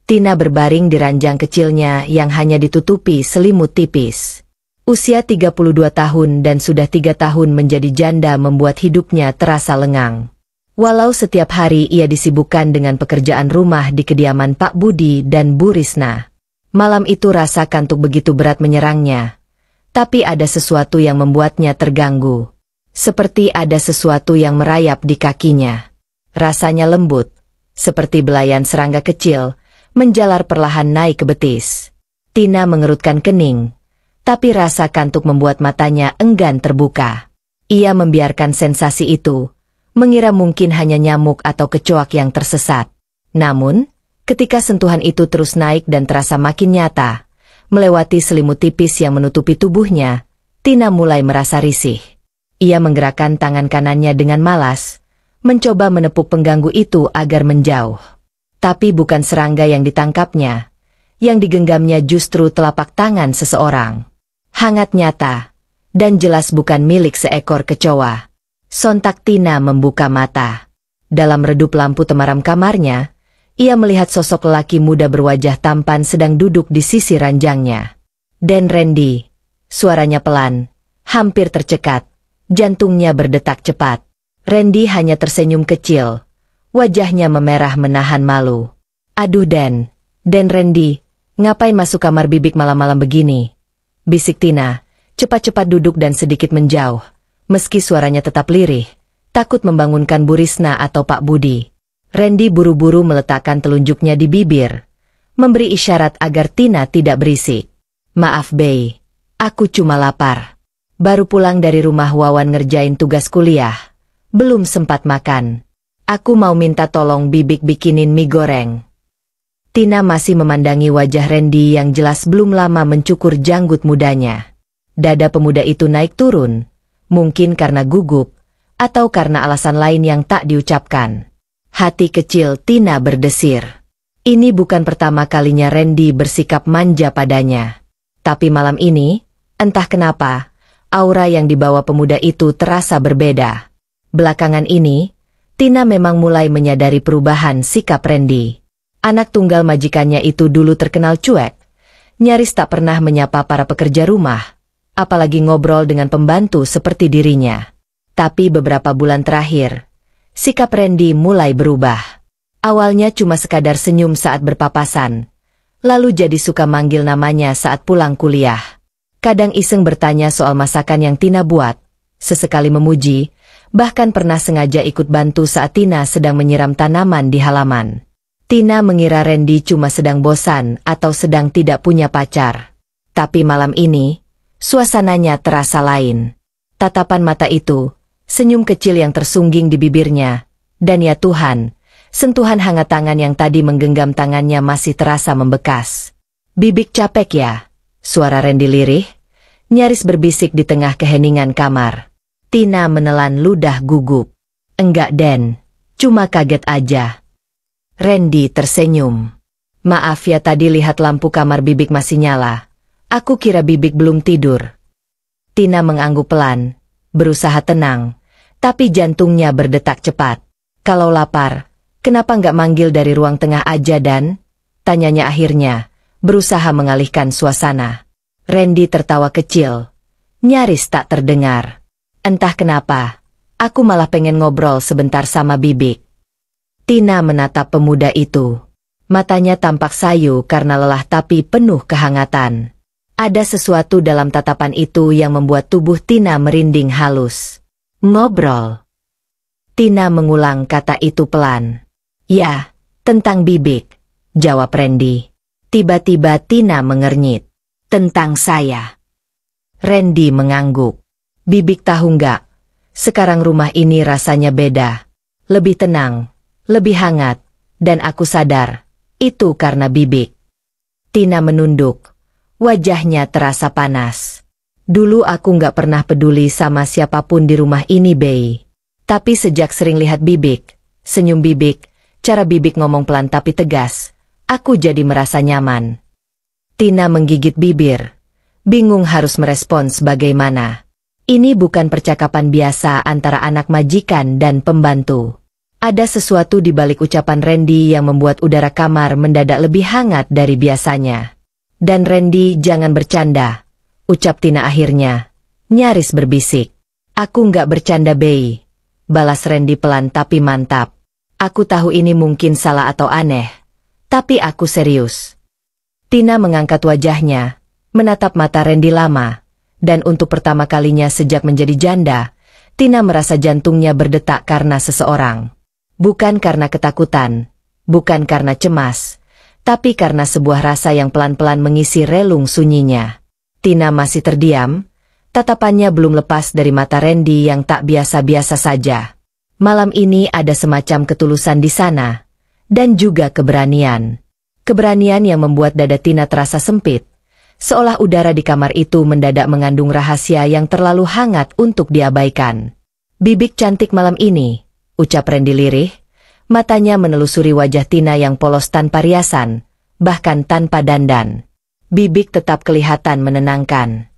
Tina berbaring di ranjang kecilnya yang hanya ditutupi selimut tipis. Usia 32 tahun dan sudah 3 tahun menjadi janda membuat hidupnya terasa lengang. Walau setiap hari ia disibukkan dengan pekerjaan rumah di kediaman Pak Budi dan Bu Risna. Malam itu rasa kantuk begitu berat menyerangnya. Tapi ada sesuatu yang membuatnya terganggu. Seperti ada sesuatu yang merayap di kakinya. Rasanya lembut, seperti belayan serangga kecil, menjalar perlahan naik ke betis. Tina mengerutkan kening, tapi rasa kantuk membuat matanya enggan terbuka. Ia membiarkan sensasi itu, mengira mungkin hanya nyamuk atau kecoak yang tersesat. Namun, ketika sentuhan itu terus naik dan terasa makin nyata, melewati selimut tipis yang menutupi tubuhnya, Tina mulai merasa risih. Ia menggerakkan tangan kanannya dengan malas, mencoba menepuk pengganggu itu agar menjauh. Tapi bukan serangga yang ditangkapnya, yang digenggamnya justru telapak tangan seseorang. Hangat nyata, dan jelas bukan milik seekor kecoa. Sontak Tina membuka mata. Dalam redup lampu temaram kamarnya, ia melihat sosok lelaki muda berwajah tampan sedang duduk di sisi ranjangnya. Dan Randy, suaranya pelan, hampir tercekat, jantungnya berdetak cepat. Randy hanya tersenyum kecil, wajahnya memerah menahan malu. Aduh Dan Randy, ngapain masuk kamar Bibik malam-malam begini? Bisik Tina, cepat-cepat duduk dan sedikit menjauh. Meski suaranya tetap lirih, takut membangunkan Bu Risna atau Pak Budi. Randy buru-buru meletakkan telunjuknya di bibir, memberi isyarat agar Tina tidak berisik. Maaf Bey, aku cuma lapar. Baru pulang dari rumah Wawan ngerjain tugas kuliah. Belum sempat makan. Aku mau minta tolong Bibik bikinin mie goreng. Tina masih memandangi wajah Randy yang jelas belum lama mencukur janggut mudanya. Dada pemuda itu naik turun. Mungkin karena gugup, atau karena alasan lain yang tak diucapkan. Hati kecil Tina berdesir. Ini bukan pertama kalinya Randy bersikap manja padanya. Tapi malam ini, entah kenapa, aura yang dibawa pemuda itu terasa berbeda. Belakangan ini, Tina memang mulai menyadari perubahan sikap Randy. Anak tunggal majikannya itu dulu terkenal cuek, nyaris tak pernah menyapa para pekerja rumah, apalagi ngobrol dengan pembantu seperti dirinya. Tapi beberapa bulan terakhir, sikap Randy mulai berubah. Awalnya cuma sekadar senyum saat berpapasan, lalu jadi suka manggil namanya saat pulang kuliah. Kadang iseng bertanya soal masakan yang Tina buat, sesekali memuji, bahkan pernah sengaja ikut bantu saat Tina sedang menyiram tanaman di halaman. Tina mengira Randy cuma sedang bosan atau sedang tidak punya pacar. Tapi malam ini, suasananya terasa lain. Tatapan mata itu, senyum kecil yang tersungging di bibirnya, dan ya Tuhan, sentuhan hangat tangan yang tadi menggenggam tangannya masih terasa membekas. Bibik capek ya? Suara Randy lirih, nyaris berbisik di tengah keheningan kamar. Tina menelan ludah gugup. Enggak Den, cuma kaget aja. Randy tersenyum. Maaf ya tadi lihat lampu kamar Bibik masih nyala. Aku kira Bibik belum tidur. Tina mengangguk pelan, berusaha tenang, tapi jantungnya berdetak cepat. Kalau lapar, kenapa nggak manggil dari ruang tengah aja Dan? Tanyanya akhirnya, berusaha mengalihkan suasana. Randy tertawa kecil, nyaris tak terdengar. Entah kenapa, aku malah pengen ngobrol sebentar sama Bibik. Tina menatap pemuda itu. Matanya tampak sayu karena lelah tapi penuh kehangatan. Ada sesuatu dalam tatapan itu yang membuat tubuh Tina merinding halus. Ngobrol. Tina mengulang kata itu pelan. Ya, tentang Bibik, jawab Randy. Tiba-tiba Tina mengernyit. Tentang saya. Randy mengangguk. Bibik tahu nggak? Sekarang rumah ini rasanya beda. Lebih tenang, lebih hangat, dan aku sadar, itu karena Bibik. Tina menunduk. Wajahnya terasa panas. Dulu aku nggak pernah peduli sama siapapun di rumah ini, Bey. Tapi sejak sering lihat Bibik, senyum Bibik, cara Bibik ngomong pelan tapi tegas, aku jadi merasa nyaman. Tina menggigit bibir, bingung harus merespons bagaimana. Ini bukan percakapan biasa antara anak majikan dan pembantu. Ada sesuatu di balik ucapan Randy yang membuat udara kamar mendadak lebih hangat dari biasanya. Dan Randy, jangan bercanda, ucap Tina akhirnya, nyaris berbisik. Aku nggak bercanda, Bei, balas Randy pelan tapi mantap. Aku tahu ini mungkin salah atau aneh, tapi aku serius. Tina mengangkat wajahnya, menatap mata Randy lama, dan untuk pertama kalinya sejak menjadi janda, Tina merasa jantungnya berdetak karena seseorang. Bukan karena ketakutan, bukan karena cemas, tapi karena sebuah rasa yang pelan-pelan mengisi relung sunyinya. Tina masih terdiam, tatapannya belum lepas dari mata Randy yang tak biasa-biasa saja. Malam ini ada semacam ketulusan di sana, dan juga keberanian. Keberanian yang membuat dada Tina terasa sempit, seolah udara di kamar itu mendadak mengandung rahasia yang terlalu hangat untuk diabaikan. Bibik cantik malam ini, ucap Randy lirih, matanya menelusuri wajah Tina yang polos tanpa riasan, bahkan tanpa dandan. Bibik tetap kelihatan menenangkan.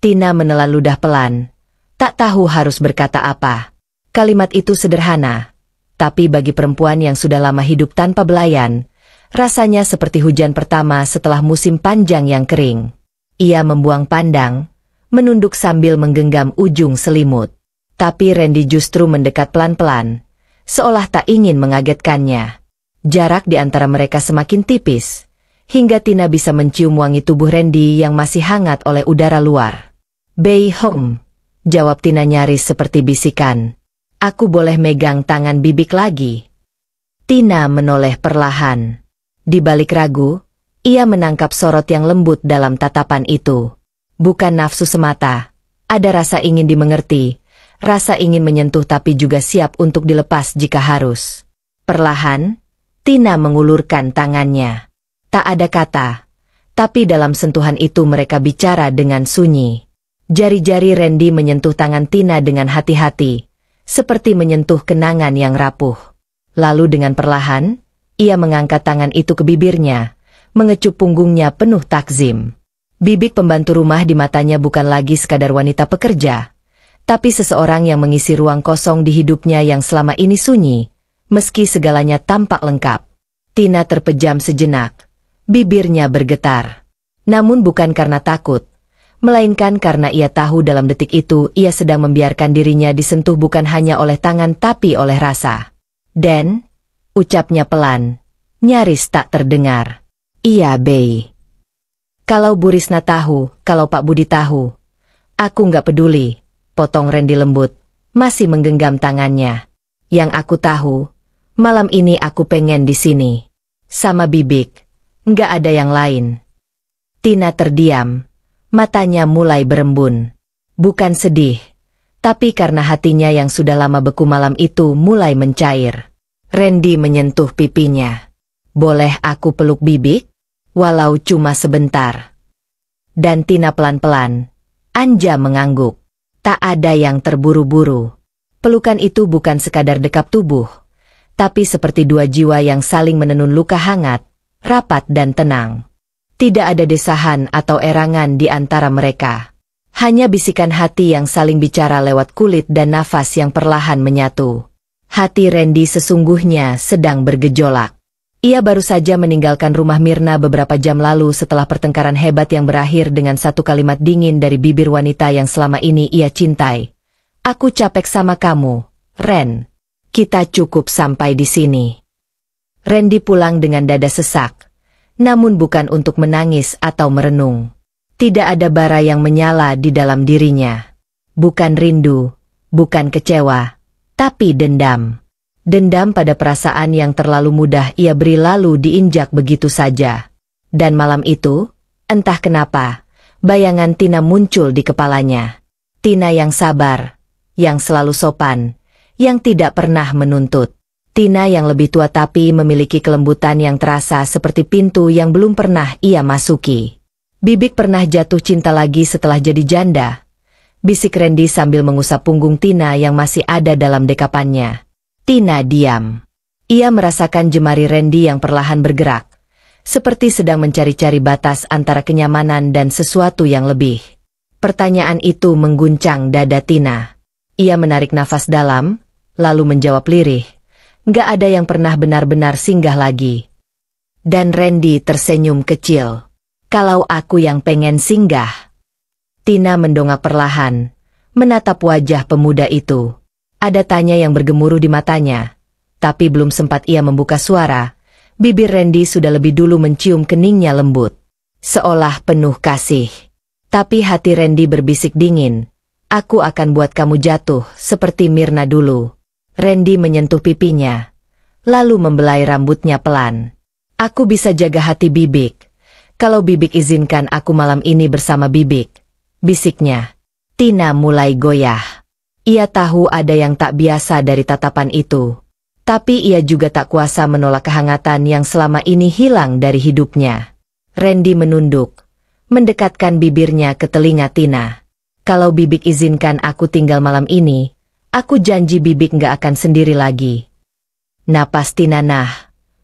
Tina menelan ludah pelan, tak tahu harus berkata apa. Kalimat itu sederhana, tapi bagi perempuan yang sudah lama hidup tanpa belayan, rasanya seperti hujan pertama setelah musim panjang yang kering. Ia membuang pandang, menunduk sambil menggenggam ujung selimut. Tapi Randy justru mendekat pelan-pelan, seolah tak ingin mengagetkannya. Jarak di antara mereka semakin tipis, hingga Tina bisa mencium wangi tubuh Randy yang masih hangat oleh udara luar. Bei Hong, jawab Tina nyaris seperti bisikan. Aku boleh megang tangan Bibik lagi? Tina menoleh perlahan. Di balik ragu, ia menangkap sorot yang lembut dalam tatapan itu. Bukan nafsu semata, ada rasa ingin dimengerti. Rasa ingin menyentuh tapi juga siap untuk dilepas jika harus. Perlahan, Tina mengulurkan tangannya. Tak ada kata, tapi dalam sentuhan itu mereka bicara dengan sunyi. Jari-jari Randy menyentuh tangan Tina dengan hati-hati, seperti menyentuh kenangan yang rapuh. Lalu dengan perlahan, ia mengangkat tangan itu ke bibirnya, mengecup punggungnya penuh takzim. Bibik pembantu rumah di matanya bukan lagi sekadar wanita pekerja, tapi seseorang yang mengisi ruang kosong di hidupnya yang selama ini sunyi, meski segalanya tampak lengkap. Tina terpejam sejenak, bibirnya bergetar. Namun bukan karena takut, melainkan karena ia tahu dalam detik itu ia sedang membiarkan dirinya disentuh bukan hanya oleh tangan tapi oleh rasa. Dan, ucapnya pelan, nyaris tak terdengar. Iya, Bei. Kalau Bu Risna tahu, kalau Pak Budi tahu, aku nggak peduli. Potong Randy lembut, masih menggenggam tangannya. Yang aku tahu, malam ini aku pengen di sini. Sama Bibik, nggak ada yang lain. Tina terdiam, matanya mulai berembun. Bukan sedih, tapi karena hatinya yang sudah lama beku malam itu mulai mencair. Randy menyentuh pipinya. Boleh aku peluk Bibik? Walau cuma sebentar. Dan Tina pelan-pelan, Anja mengangguk. Tak ada yang terburu-buru. Pelukan itu bukan sekadar dekap tubuh, tapi seperti dua jiwa yang saling menenun luka hangat, rapat dan tenang. Tidak ada desahan atau erangan di antara mereka. Hanya bisikan hati yang saling bicara lewat kulit dan nafas yang perlahan menyatu. Hati Randy sesungguhnya sedang bergejolak. Ia baru saja meninggalkan rumah Mirna beberapa jam lalu setelah pertengkaran hebat yang berakhir dengan satu kalimat dingin dari bibir wanita yang selama ini ia cintai. Aku capek sama kamu, Ren. Kita cukup sampai di sini. Randy pulang dengan dada sesak, namun bukan untuk menangis atau merenung. Tidak ada bara yang menyala di dalam dirinya. Bukan rindu, bukan kecewa, tapi dendam. Dendam pada perasaan yang terlalu mudah ia beri lalu diinjak begitu saja. Dan malam itu, entah kenapa, bayangan Tina muncul di kepalanya. Tina yang sabar, yang selalu sopan, yang tidak pernah menuntut. Tina yang lebih tua tapi memiliki kelembutan yang terasa seperti pintu yang belum pernah ia masuki. Bibik pernah jatuh cinta lagi setelah jadi janda. Bisik Randy sambil mengusap punggung Tina yang masih ada dalam dekapannya. Tina diam. Ia merasakan jemari Randy yang perlahan bergerak, seperti sedang mencari-cari batas antara kenyamanan dan sesuatu yang lebih. Pertanyaan itu mengguncang dada Tina. Ia menarik nafas dalam, lalu menjawab lirih, Nggak ada yang pernah benar-benar singgah lagi. Dan Randy tersenyum kecil. Kalau aku yang pengen singgah. Tina mendongak perlahan, menatap wajah pemuda itu. Ada tanya yang bergemuruh di matanya. Tapi belum sempat ia membuka suara, bibir Randy sudah lebih dulu mencium keningnya lembut. Seolah penuh kasih. Tapi hati Randy berbisik dingin. Aku akan buat kamu jatuh seperti Mirna dulu. Randy menyentuh pipinya, lalu membelai rambutnya pelan. Aku bisa jaga hati Bibik. Kalau Bibik izinkan aku malam ini bersama Bibik, bisiknya. Tina mulai goyah. Ia tahu ada yang tak biasa dari tatapan itu. Tapi ia juga tak kuasa menolak kehangatan yang selama ini hilang dari hidupnya. Randy menunduk, mendekatkan bibirnya ke telinga Tina. Kalau Bibik izinkan aku tinggal malam ini, aku janji Bibik nggak akan sendiri lagi. Napas Tina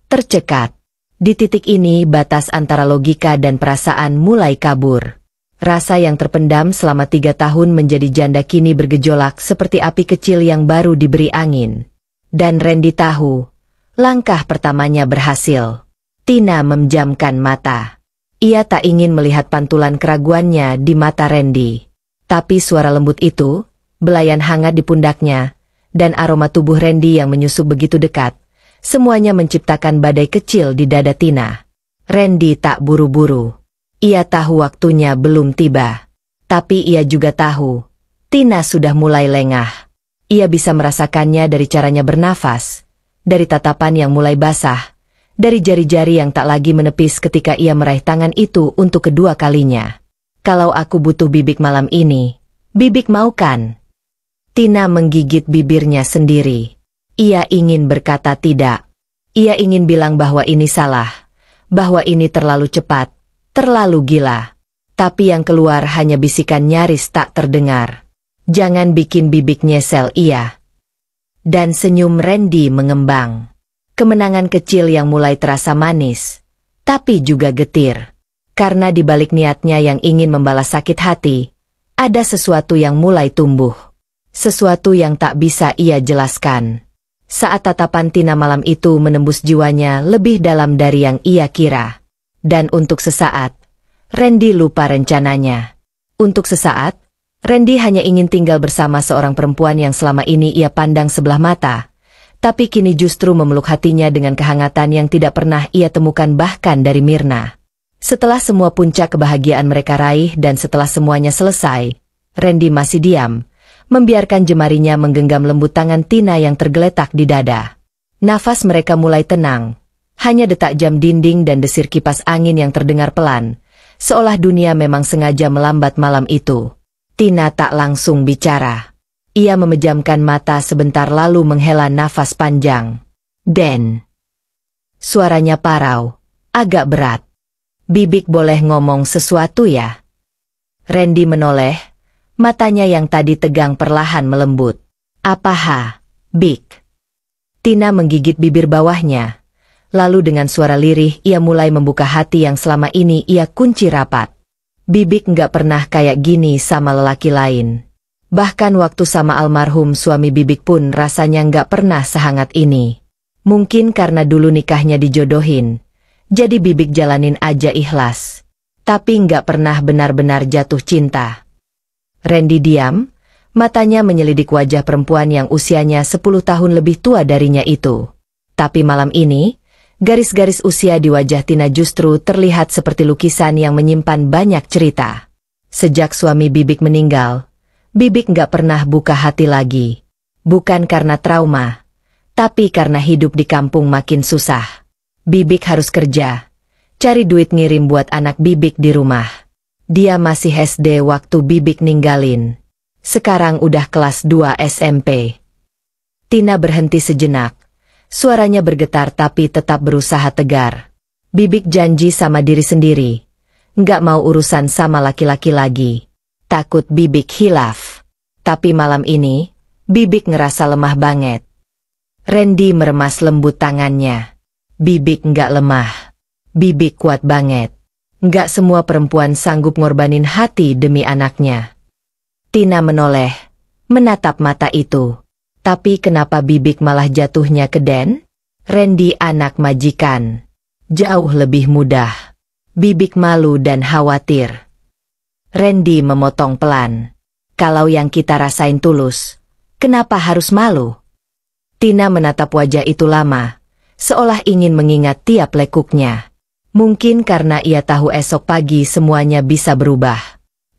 tercekat. Di titik ini batas antara logika dan perasaan mulai kabur. Rasa yang terpendam selama 3 tahun menjadi janda kini bergejolak seperti api kecil yang baru diberi angin. Dan Randy tahu, langkah pertamanya berhasil. Tina memejamkan mata. Ia tak ingin melihat pantulan keraguannya di mata Randy. Tapi suara lembut itu, belayan hangat di pundaknya, dan aroma tubuh Randy yang menyusup begitu dekat, semuanya menciptakan badai kecil di dada Tina. Randy tak buru-buru. Ia tahu waktunya belum tiba. Tapi ia juga tahu, Tina sudah mulai lengah. Ia bisa merasakannya dari caranya bernafas, dari tatapan yang mulai basah, dari jari-jari yang tak lagi menepis ketika ia meraih tangan itu untuk kedua kalinya. Kalau aku butuh Bibik malam ini, Bibik mau kan? Tina menggigit bibirnya sendiri. Ia ingin berkata tidak. Ia ingin bilang bahwa ini salah, bahwa ini terlalu cepat, terlalu gila. Tapi yang keluar hanya bisikan nyaris tak terdengar. Jangan bikin Bibik nyesel ia. Dan senyum Randy mengembang. Kemenangan kecil yang mulai terasa manis, tapi juga getir. Karena di balik niatnya yang ingin membalas sakit hati, ada sesuatu yang mulai tumbuh. Sesuatu yang tak bisa ia jelaskan. Saat tatapan Tina malam itu menembus jiwanya lebih dalam dari yang ia kira. Dan untuk sesaat, Randy lupa rencananya. Untuk sesaat, Randy hanya ingin tinggal bersama seorang perempuan yang selama ini ia pandang sebelah mata. Tapi kini justru memeluk hatinya dengan kehangatan yang tidak pernah ia temukan bahkan dari Mirna. Setelah semua puncak kebahagiaan mereka raih dan setelah semuanya selesai, Randy masih diam, membiarkan jemarinya menggenggam lembut tangan Tina yang tergeletak di dada. Nafas mereka mulai tenang, hanya detak jam dinding dan desir kipas angin yang terdengar pelan, seolah dunia memang sengaja melambat malam itu. Tina tak langsung bicara. Ia memejamkan mata sebentar lalu menghela nafas panjang. Dan suaranya parau, agak berat. Bibik boleh ngomong sesuatu ya? Randy menoleh, matanya yang tadi tegang perlahan melembut. Apa Bik? Tina menggigit bibir bawahnya. Lalu dengan suara lirih ia mulai membuka hati yang selama ini ia kunci rapat. Bibik nggak pernah kayak gini sama lelaki lain. Bahkan waktu sama almarhum suami Bibik pun rasanya nggak pernah sehangat ini. Mungkin karena dulu nikahnya dijodohin. Jadi Bibik jalanin aja ikhlas. Tapi nggak pernah benar-benar jatuh cinta. Randy diam, matanya menyelidik wajah perempuan yang usianya 10 tahun lebih tua darinya itu. Tapi malam ini, garis-garis usia di wajah Tina justru terlihat seperti lukisan yang menyimpan banyak cerita. Sejak suami Bibik meninggal, Bibik nggak pernah buka hati lagi. Bukan karena trauma, tapi karena hidup di kampung makin susah. Bibik harus kerja, cari duit ngirim buat anak Bibik di rumah. Dia masih SD waktu Bibik ninggalin. Sekarang udah kelas 2 SMP. Tina berhenti sejenak. Suaranya bergetar tapi tetap berusaha tegar. Bibik janji sama diri sendiri. Nggak mau urusan sama laki-laki lagi. Takut Bibik hilaf. Tapi malam ini, Bibik ngerasa lemah banget. Randy meremas lembut tangannya. Bibik nggak lemah. Bibik kuat banget. Nggak semua perempuan sanggup ngorbanin hati demi anaknya. Tina menoleh, menatap mata itu. Tapi kenapa Bibik malah jatuhnya ke Den? Randy anak majikan. Jauh lebih mudah. Bibik malu dan khawatir. Randy memotong pelan. Kalau yang kita rasain tulus, kenapa harus malu? Tina menatap wajah itu lama, seolah ingin mengingat tiap lekuknya. Mungkin karena ia tahu esok pagi semuanya bisa berubah.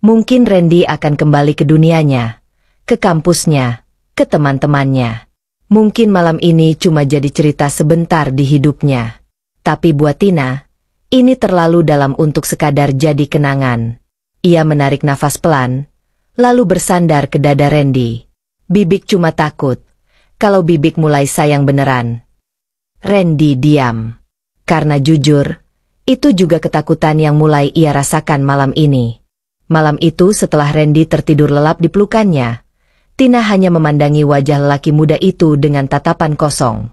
Mungkin Randy akan kembali ke dunianya, ke kampusnya, ke teman-temannya. Mungkin malam ini cuma jadi cerita sebentar di hidupnya. Tapi buat Tina, ini terlalu dalam untuk sekadar jadi kenangan. Ia menarik nafas pelan, lalu bersandar ke dada Randy. Bibik cuma takut, kalau Bibik mulai sayang beneran. Randy diam. Karena jujur, itu juga ketakutan yang mulai ia rasakan malam ini. Malam itu setelah Randy tertidur lelap di pelukannya, Tina hanya memandangi wajah lelaki muda itu dengan tatapan kosong.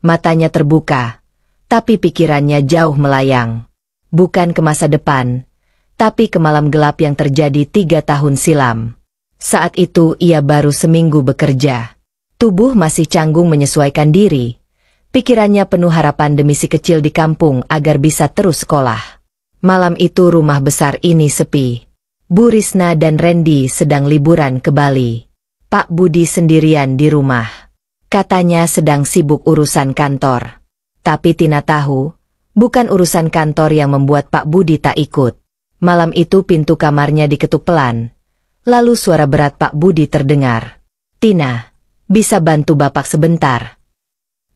Matanya terbuka, tapi pikirannya jauh melayang. Bukan ke masa depan, tapi ke malam gelap yang terjadi 3 tahun silam. Saat itu ia baru seminggu bekerja. Tubuh masih canggung menyesuaikan diri. Pikirannya penuh harapan demi si kecil di kampung agar bisa terus sekolah. Malam itu rumah besar ini sepi. Bu Risna dan Randy sedang liburan ke Bali. Pak Budi sendirian di rumah. Katanya sedang sibuk urusan kantor. Tapi Tina tahu, bukan urusan kantor yang membuat Pak Budi tak ikut. Malam itu pintu kamarnya diketuk pelan. Lalu suara berat Pak Budi terdengar. "Tina, bisa bantu Bapak sebentar?"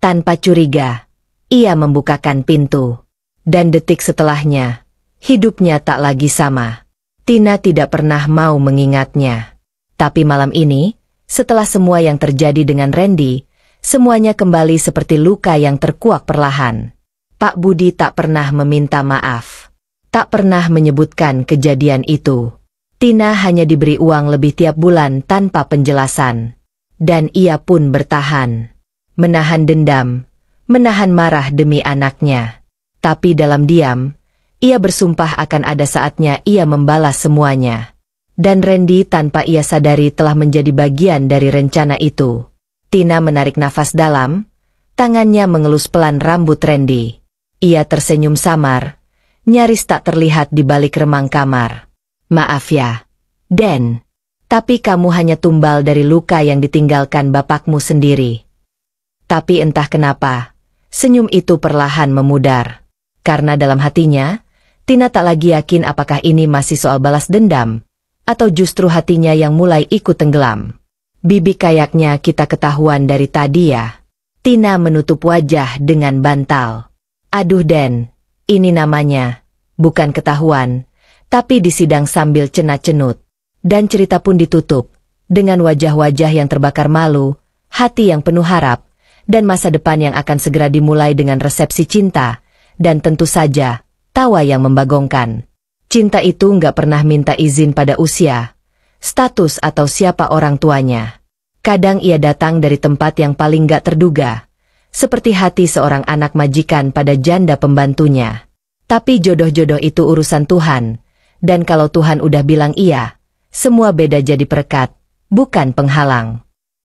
Tanpa curiga, ia membukakan pintu. Dan detik setelahnya, hidupnya tak lagi sama. Tina tidak pernah mau mengingatnya. Tapi malam ini, setelah semua yang terjadi dengan Randy, semuanya kembali seperti luka yang terkuak perlahan. Pak Budi tak pernah meminta maaf. Tak pernah menyebutkan kejadian itu. Tina hanya diberi uang lebih tiap bulan tanpa penjelasan. Dan ia pun bertahan. Menahan dendam, menahan marah demi anaknya. Tapi dalam diam, ia bersumpah akan ada saatnya ia membalas semuanya. Dan Randy tanpa ia sadari telah menjadi bagian dari rencana itu. Tina menarik nafas dalam, tangannya mengelus pelan rambut Randy. Ia tersenyum samar, nyaris tak terlihat di balik remang kamar. "Maaf ya, Den. Tapi kamu hanya tumbal dari luka yang ditinggalkan bapakmu sendiri." Tapi entah kenapa, senyum itu perlahan memudar. Karena dalam hatinya, Tina tak lagi yakin apakah ini masih soal balas dendam, atau justru hatinya yang mulai ikut tenggelam. "Bibi, kayaknya kita ketahuan dari tadi ya." Tina menutup wajah dengan bantal. "Aduh Den, ini namanya bukan ketahuan, tapi disidang sambil cenat-cenut." Dan cerita pun ditutup, dengan wajah-wajah yang terbakar malu, hati yang penuh harap, dan masa depan yang akan segera dimulai dengan resepsi cinta, dan tentu saja, tawa yang membagongkan. Cinta itu nggak pernah minta izin pada usia, status atau siapa orang tuanya. Kadang ia datang dari tempat yang paling nggak terduga, seperti hati seorang anak majikan pada janda pembantunya. Tapi jodoh-jodoh itu urusan Tuhan, dan kalau Tuhan udah bilang iya, semua beda jadi perekat, bukan penghalang.